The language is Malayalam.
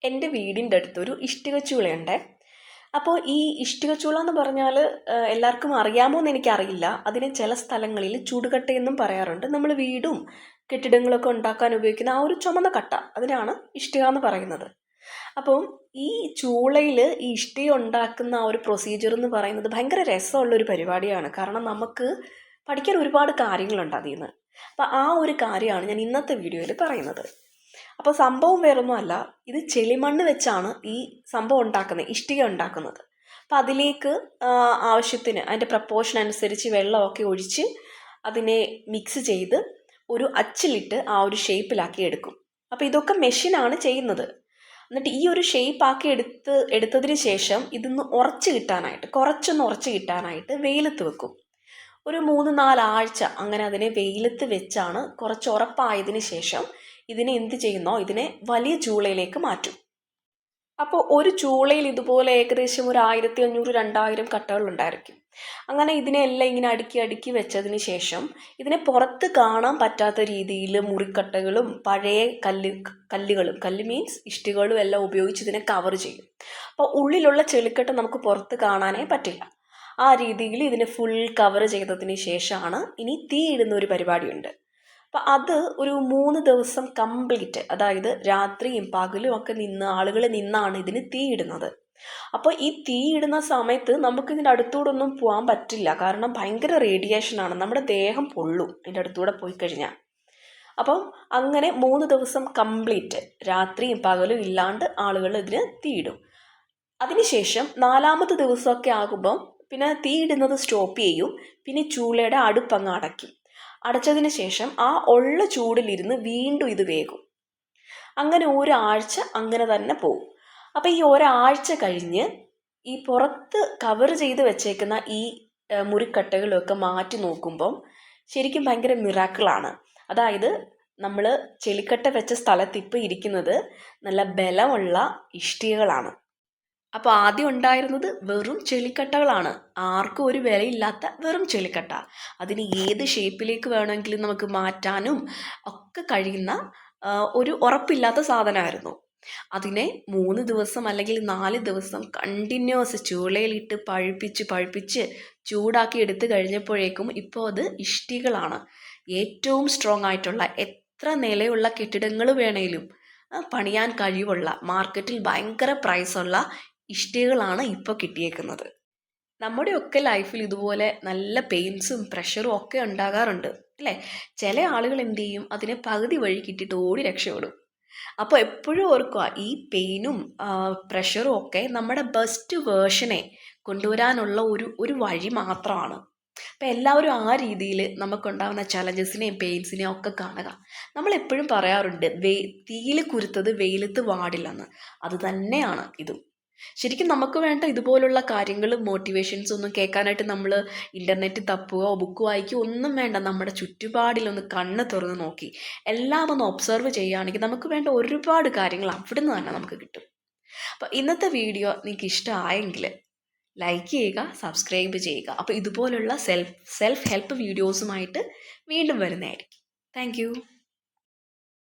എൻ്റെ വീടിൻ്റെ അടുത്തൊരു ഇഷ്ടിക ചൂളയുണ്ട്. അപ്പോൾ ഈ ഇഷ്ടിക ചൂള എന്ന് പറഞ്ഞാൽ എല്ലാവർക്കും അറിയാമോ എന്ന് എനിക്കറിയില്ല. അതിന് ചില സ്ഥലങ്ങളിൽ ചൂടുകട്ടയെന്നും പറയാറുണ്ട്. നമ്മൾ വീടും കെട്ടിടങ്ങളൊക്കെ ഉണ്ടാക്കാൻ ഉപയോഗിക്കുന്ന ആ ഒരു ചുമന്ന കട്ട, അതിനാണ് ഇഷ്ടിക എന്ന് പറയുന്നത്. അപ്പം ഈ ചൂളയിൽ ഈ ഇഷ്ടിക ഉണ്ടാക്കുന്ന ആ ഒരു പ്രൊസീജിയർ എന്ന് പറയുന്നത് ഭയങ്കര രസമുള്ളൊരു പരിപാടിയാണ്. കാരണം നമുക്ക് പഠിക്കാൻ ഒരുപാട് കാര്യങ്ങളുണ്ട് അതിൽ നിന്ന്. അപ്പം ആ ഒരു കാര്യമാണ് ഞാൻ ഇന്നത്തെ വീഡിയോയിൽ പറയുന്നത്. അപ്പോൾ സംഭവം വേറൊന്നും അല്ല, ഇത് ചെളിമണ്ണ് വെച്ചാണ് ഈ സംഭവം ഉണ്ടാക്കുന്നത്, ഇഷ്ടിക ഉണ്ടാക്കുന്നത്. അപ്പം അതിലേക്ക് ആവശ്യത്തിന് അതിൻ്റെ പ്രപ്പോർഷൻ അനുസരിച്ച് വെള്ളമൊക്കെ ഒഴിച്ച് അതിനെ മിക്സ് ചെയ്ത് ഒരു അച്ചിലിട്ട് ആ ഒരു ഷേപ്പിലാക്കി എടുക്കും. അപ്പോൾ ഇതൊക്കെ മെഷീനാണ് ചെയ്യുന്നത്. എന്നിട്ട് ഈ ഒരു ഷേപ്പാക്കി എടുത്തതിന് ശേഷം ഇതൊന്ന് കുറച്ചൊന്ന് ഉറച്ച് കിട്ടാനായിട്ട് വെയിലത്ത് വെക്കും. ഒരു 3-4 ആഴ്ച അങ്ങനെ അതിനെ വെയിലത്ത് വെച്ചാണ് കുറച്ച് ഉറപ്പായതിന് ശേഷം ഇതിനെ എന്ത് ചെയ്യുന്നോ ഇതിനെ വലിയ ചൂളയിലേക്ക് മാറ്റും. അപ്പോൾ ഒരു ചൂളയിൽ ഇതുപോലെ ഏകദേശം ഒരു 1500-2000 കട്ടകളുണ്ടായിരിക്കും. അങ്ങനെ ഇതിനെല്ലാം ഇങ്ങനെ അടുക്കി വെച്ചതിന് ശേഷം ഇതിനെ പുറത്ത് കാണാൻ പറ്റാത്ത രീതിയിൽ മുറിക്കട്ടകളും പഴയ കല്ല് മീൻസ് ഇഷ്ടികളും എല്ലാം ഉപയോഗിച്ച് ഇതിനെ കവർ ചെയ്യും. അപ്പോൾ ഉള്ളിലുള്ള ചെളിക്കട്ട നമുക്ക് പുറത്ത് കാണാനേ പറ്റില്ല. ആ രീതിയിൽ ഇതിനെ ഫുൾ കവർ ചെയ്തതിന് ശേഷമാണ് ഇനി തീ ഇടുന്ന ഒരു പരിപാടിയുണ്ട്. അപ്പം അത് ഒരു 3 ദിവസം കംപ്ലീറ്റ്, അതായത് രാത്രിയും പകലും ഒക്കെ ആളുകൾ നിന്നാണ് ഇതിന് തീ ഇടുന്നത്. അപ്പോൾ ഈ തീ ഇടുന്ന സമയത്ത് നമുക്കിതിൻ്റെ അടുത്തൂടൊന്നും പോകാൻ പറ്റില്ല. കാരണം ഭയങ്കര റേഡിയേഷനാണ്, നമ്മുടെ ദേഹം പൊള്ളും ഇതിൻ്റെ അടുത്തൂടെ പോയി കഴിഞ്ഞാൽ. അപ്പം അങ്ങനെ 3 ദിവസം കംപ്ലീറ്റ് രാത്രിയും പകലും ഇല്ലാണ്ട് ആളുകൾ ഇതിന് തീയിടും. അതിനുശേഷം 4ാമത്തെ ദിവസമൊക്കെ ആകുമ്പം പിന്നെ തീ ഇടുന്നത് സ്റ്റോപ്പ് ചെയ്യും. പിന്നെ ചൂളയുടെ അടുപ്പങ്ങ് അടയ്ക്കും. അടച്ചതിന് ശേഷം ആ ഉള്ള ചൂടിലിരുന്ന് വീണ്ടും ഇത് വേകും. അങ്ങനെ ഒരാഴ്ച അങ്ങനെ തന്നെ പോകും. അപ്പം ഈ ഒരാഴ്ച കഴിഞ്ഞ് ഈ പുറത്ത് കവർ ചെയ്ത് വെച്ചേക്കുന്ന ഈ മുറിക്കട്ടകളൊക്കെ മാറ്റി നോക്കുമ്പം ശരിക്കും ഭയങ്കര മിറാക്കിളാണ്. അതായത് നമ്മൾ ചെളിക്കട്ട വെച്ച സ്ഥലത്ത് ഇപ്പോൾ ഇരിക്കുന്നത് നല്ല ബലമുള്ള ഇഷ്ടികകളാണ്. അപ്പോൾ ആദ്യം ഉണ്ടായിരുന്നത് വെറും ചെളിക്കട്ടകളാണ്, ആർക്കും ഒരു വിലയില്ലാത്ത വെറും ചെളിക്കട്ട. അതിന് ഏത് ഷേപ്പിലേക്ക് വേണമെങ്കിലും നമുക്ക് മാറ്റാനും ഒക്കെ കഴിയുന്ന ഒരു ഉറപ്പില്ലാത്ത സാധനമായിരുന്നു. അതിനെ 3 ദിവസം അല്ലെങ്കിൽ 4 ദിവസം കണ്ടിന്യൂസ് ചൂളയിലിട്ട് പഴുപ്പിച്ച് ചൂടാക്കി എടുത്തു കഴിഞ്ഞപ്പോഴേക്കും ഇപ്പോൾ അത് ഇഷ്ടികളാണ്. ഏറ്റവും സ്ട്രോങ് ആയിട്ടുള്ള എത്ര നിലയുള്ള കെട്ടിടങ്ങൾ വേണേലും പണിയാൻ കഴിവുള്ള, മാർക്കറ്റിൽ ഭയങ്കര പ്രൈസുള്ള ഇഷ്ടികകളാണ് ഇപ്പോൾ കിട്ടിയേക്കുന്നത്. നമ്മുടെയൊക്കെ ലൈഫിൽ ഇതുപോലെ നല്ല പെയിൻസും പ്രഷറും ഒക്കെ ഉണ്ടാകാറുണ്ട് അല്ലേ? ചില ആളുകൾ എന്ത് ചെയ്യും, അതിനെ പകുതി വഴി കിട്ടിയിട്ട് ഓടി രക്ഷപ്പെടും. അപ്പോൾ എപ്പോഴും ഓർക്കുക, ഈ പെയിനും പ്രഷറും ഒക്കെ നമ്മുടെ ബെസ്റ്റ് വേർഷനെ കൊണ്ടുവരാനുള്ള ഒരു വഴി മാത്രമാണ്. അപ്പം എല്ലാവരും ആ രീതിയിൽ നമുക്കുണ്ടാകുന്ന ചലഞ്ചസിനെയും പെയിൻസിനെയും ഒക്കെ കാണുക. നമ്മളെപ്പോഴും പറയാറുണ്ട്, തീയിൽ കുരുത്തത് വെയിലത്ത് വാടില്ലെന്ന്. അത് തന്നെയാണ് ഇതും. ശരിക്കും നമുക്ക് വേണ്ട ഇതുപോലുള്ള കാര്യങ്ങളും മോട്ടിവേഷൻസ് ഒന്നും കേൾക്കാനായിട്ട് നമ്മൾ ഇൻ്റർനെറ്റ് തപ്പുകയോ ബുക്ക് വായിക്കുകയോ ഒന്നും വേണ്ട. നമ്മുടെ ചുറ്റുപാടിലൊന്ന് കണ്ണ് തുറന്ന് നോക്കി എല്ലാം ഒന്ന് ഒബ്സർവ് ചെയ്യുകയാണെങ്കിൽ നമുക്ക് വേണ്ട ഒരുപാട് കാര്യങ്ങൾ അവിടുന്ന് തന്നെ നമുക്ക് കിട്ടും. അപ്പോൾ ഇന്നത്തെ വീഡിയോ നിങ്ങൾക്ക് ഇഷ്ടമായെങ്കിൽ ലൈക്ക് ചെയ്യുക, സബ്സ്ക്രൈബ് ചെയ്യുക. അപ്പോൾ ഇതുപോലുള്ള സെൽഫ് ഹെൽപ്പ് വീഡിയോസുമായിട്ട് വീണ്ടും വരുന്നതായിരിക്കും. താങ്ക്